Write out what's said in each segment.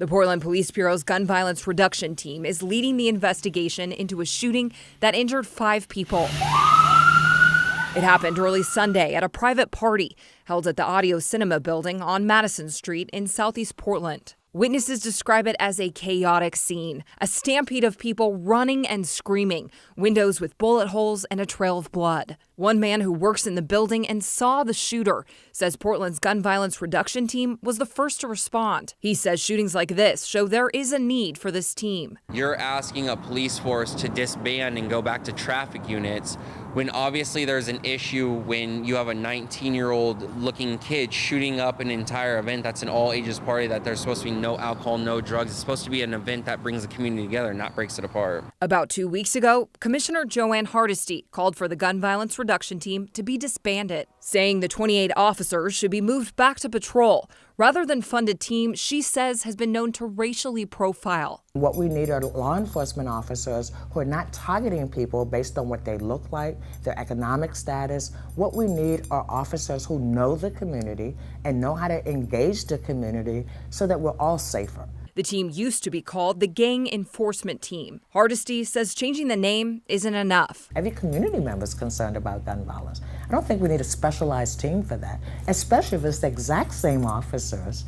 The Portland Police Bureau's gun violence reduction team is leading the investigation into a shooting that injured 5 people. It happened early Sunday at a private party held at the Audio Cinema building on Madison Street in Southeast Portland. Witnesses describe it as a chaotic scene, a stampede of people running and screaming, windows with bullet holes and a trail of blood. One man who works in the building and saw the shooter says Portland's gun violence reduction team was the first to respond. He says shootings like this show there is a need for this team. You're asking a police force to disband and go back to traffic units when obviously there's an issue when you have a 19-year-old looking kid shooting up an entire event that's an all ages party that there's supposed to be no alcohol, no drugs. It's supposed to be an event that brings the community together, not breaks it apart. About 2 weeks ago, Commissioner Joanne Hardesty called for the gun violence reduction team to be disbanded, saying the 28 officers should be moved back to patrol rather than fund a team she says has been known to racially profile. What we need are law enforcement officers who are not targeting people based on what they look like, their economic status. What we need are officers who know the community and know how to engage the community so that we're all safer. The team used to be called the Gang Enforcement Team. Hardesty says changing the name isn't enough. Every community member is concerned about gun violence. I don't think we need a specialized team for that, especially if it's the exact same officers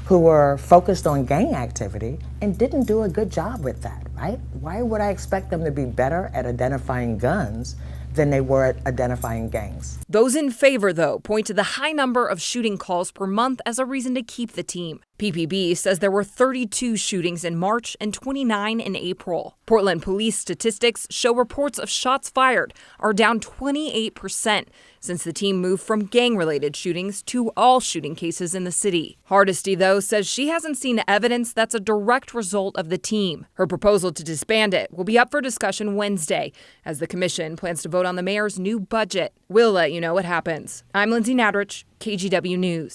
who were focused on gang activity and didn't do a good job with that, right? Why would I expect them to be better at identifying guns than they were at identifying gangs? Those in favor, though, point to the high number of shooting calls per month as a reason to keep the team. PPB says there were 32 shootings in March and 29 in April. Portland police statistics show reports of shots fired are down 28% since the team moved from gang-related shootings to all shooting cases in the city. Hardesty, though, says she hasn't seen evidence that's a direct result of the team. Her proposal to disband it will be up for discussion Wednesday as the commission plans to vote on the mayor's new budget. We'll let you know what happens. I'm Lindsay Nadrich, KGW News.